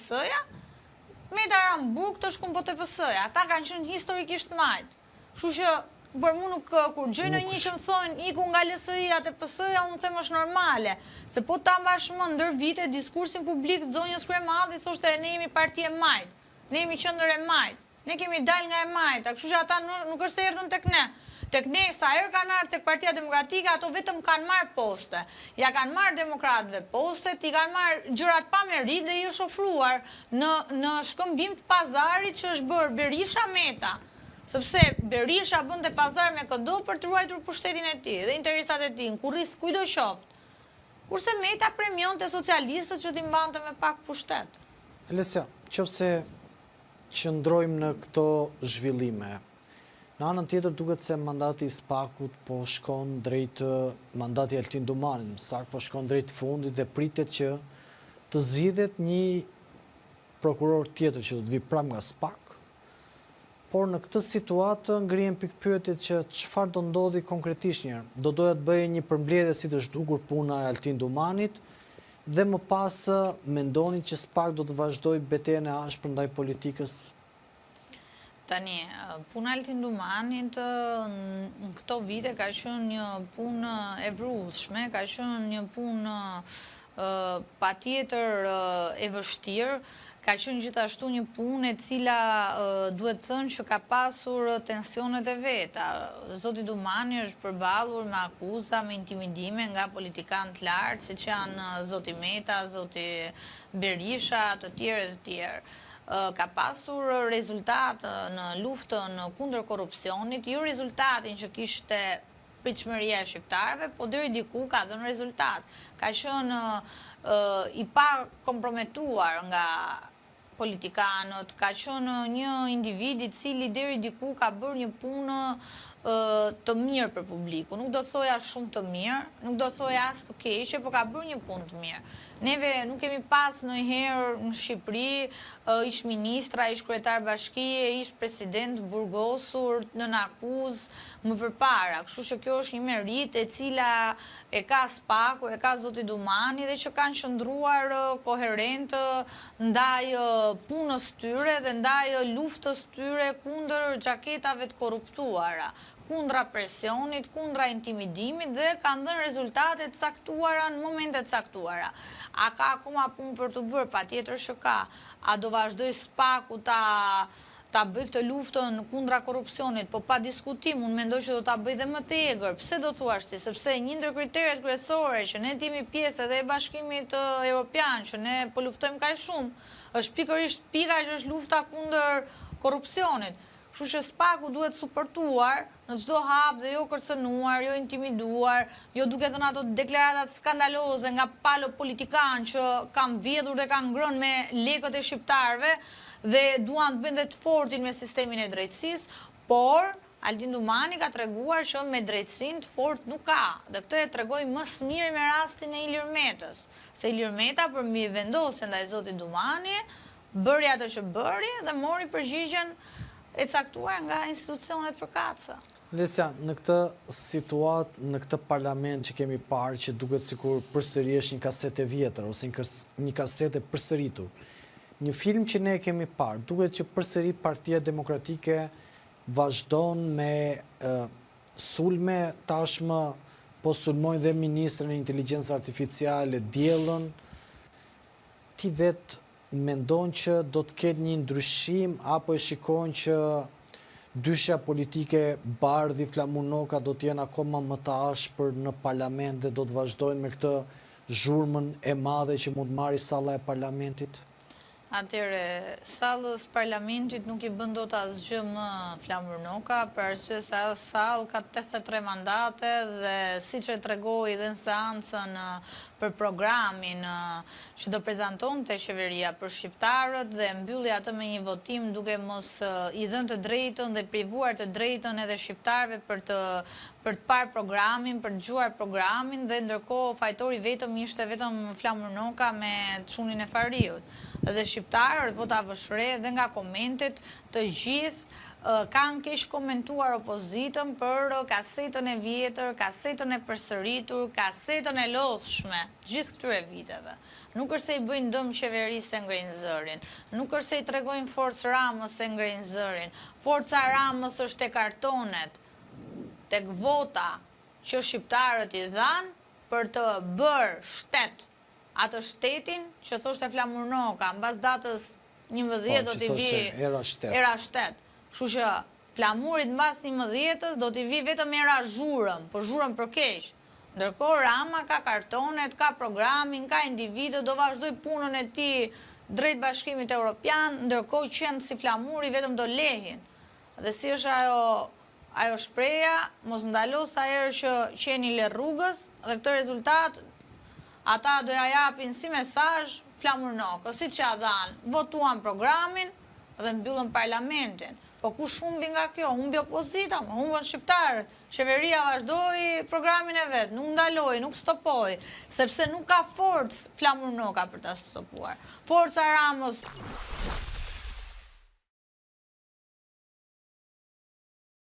TPS-ja, Meta Ramburg të shkun po TPS-ja. Ata kanë qenë historikisht majtë. Kështu që për mu nuk kur gjë në një që më thonë iku nga LSI-ja TPS-ja, unë them është normale. Se po ta mbash më ndër vite diskursin publik të zonjës Kryemadhi thoshte ne jemi parti e majtë, ne jemi qendër e majtë, ne kemi dal nga e majta. Kështu që ata nuk është se erdhën tek ne. Tek ne, sa herë kanë ardhur tek Partia Demokratike, ato vetëm kanë marrë poste. Ja kanë marrë demokratëve postet, i kanë marrë gjërat pa merit dhe i është ofruar në shkëmbim të pazarit që është bërë Berisha Meta. Sepse Berisha bënte pazar me këdo për të ruajtur pushtetin e tij dhe interesat e tij, kurris kujdo qoftë. Kurse Meta premionte socialistët që t'i mbante me pak pushtet. Lesja, qofse qëndrojmë në këto zhvillime, në anën tjetër duket se mandati i SPAK-ut po shkon drejt mandati Altin Dumanin, saktë po shkon drejt fundit dhe pritet që të zgjidhet një prokuror tjetër që do të vi pranë nga SPAK. Por në këtë situatë ngrihen pikpyetjet që çfarë do ndodhi konkretisht njëherë. Do doja të bëjë një përmbledhje si të zhdukur puna e Altin Dumanit dhe më pas mendoni që SPAK do të vazhdojë betejën e ashpër ndaj politikës. Tani, puna Altin Dumanit në këto vite ka qenë një punë e vrrullshme, ka qenë një punë patjetër e vështirë, ka qenë gjithashtu një punë e cila duhet thënë që ka pasur tensionet e veta. Zoti Dumani është përballur me akuza, me intimidime nga politikanë të lartë, siç janë zoti Meta, zoti Berisha, të tjerë. Ka pasur rezultat në luftën kundër korrupsionit, jo rezultatin që kishte pritshmëria e shqiptarëve, po deri diku ka dhënë rezultat. Ka qenë i pa komprometuar nga politikanët, ka qenë një individ i cili deri diku ka bërë një punë të mirë për publiku. Nuk do thoja shumë të mirë, nuk do thoja as të keqe, por ka bërë një punë të mirë. Neve nuk kemi pas ndonjëherë në Shqipëri ish ministra, ish kryetar bashkie, ish president burgosur nën akuzë më përpara. Kështu që kjo është një merit e cila e ka SPAK-u, e ka zoti Dumani dhe që kanë qëndruar koherent ndaj punës tyre dhe ndaj luftës tyre kundër xhaketave të korruptuara, kundra presionit, kundra intimidimit dhe kanë dhënë rezultate të caktuara në momente të caktuara. A ka akoma punë për të bërë? Patjetër që ka. A do vazhdoj SPAK-u ta bëj këtë luftën kundra korrupsionit, po pa diskutim, unë mendoj që do ta bëj dhe më të egër. Pse do thuash ti? Sepse një ndër kriteret kryesore që ne jemi pjesë edhe e Bashkimit Evropian, që ne po luftojmë kaq shumë, është pikërisht pika që është lufta kundër korrupsionit. Kështu që SPAK-u duhet suportuar në çdo hap dhe jo kërcënuar, jo intimiduar, jo duke dhënë ato deklarata skandaloze nga palo politikan që kanë vjedhur dhe kanë ngrënë me lekët e shqiptarëve dhe duan të bëjnë të fortin me sistemin e drejtësisë, por Altin Dumani ka treguar që me drejtësinë të fortë nuk ka. Dhe këtë e tregoi më së miri me rastin e Ilir Metës. Se Ilir Meta për mi vendosje ndaj zotit Dumani, bëri atë që bëri dhe mori përgjigjen e caktuar nga institucionet përkatëse. Lesja, në këtë situatë, në këtë parlament që kemi parë që duket sikur përsëri është një kasetë e vjetër ose një kasetë e përsëritur. Një film që ne kemi parë, duket që përsëri Partia Demokratike vazhdon me sulme, tashmë po sulmojnë dhe ministrin e inteligjencës artificiale diellën. Ti vetë mendon që do të ketë një ndryshim apo e shikon që dyshja politike Bardhi, Flamunoka do të jenë akoma më të ashpër në parlament dhe do të vazhdojnë me këtë zhurmën e madhe që mund marrë salla e parlamentit? Atëre, sallës parlamentit nuk i bën dot asgjë më Flamunoka, për arsye se ajo sallë ka 83 mandate dhe siç e tregoi dhe në seancën për programin që do prezantonte qeveria për shqiptarët dhe mbylli atë me një votim duke mos i dhënë të drejtën dhe privuar të drejtën edhe shqiptarëve për të parë programin, për të dëgjuar programin dhe ndërkohë fajtori vetëm ishte vetëm Flamunoka me çunin e Fariut. dhe shqiptarët, po ta vëshre dhe nga komentet të gjithë, kanë keq komentuar opozitën për kasetën e vjetër, kasetën e përsëritur, kasetën e lodhshme, gjithë këtyre viteve. Nuk është se i bëjnë dëm qeverisë se ngrejnë zërin, nuk është se i tregojnë forcë Ramës se ngrejnë zërin. Forca Ramës është tek kartonet, tek vota që shqiptarët i dhanë për të bërë shtet, atë shtetin që thoshte Flamur Noka, mbas datës 11 do t'i vi era shtet. Kështu që Flamurit mbas 11-ës do t'i vi vetëm era zhurëm, po zhurëm për keq. Ndërkohë Rama ka kartonet, ka programin, ka individë, do vazhdoj punën e tij drejt Bashkimit Evropian, ndërkohë qenë si Flamuri vetëm do lehin. Dhe si është ajo shpreha, mos ndalos ajo që qeni le rrugës, dhe këtë rezultat ata do ja japin si mesazh Flamur Nokës, siç ja dhanë, votuan programin dhe mbyllën parlamentin. Po kush humbi nga kjo? Humbi opozita, humbën shqiptarët. Qeveria vazhdoi programin e vet, nuk ndaloi, nuk stopoi, sepse nuk ka forcë Flamur Noka për ta stopuar. Forca Ramës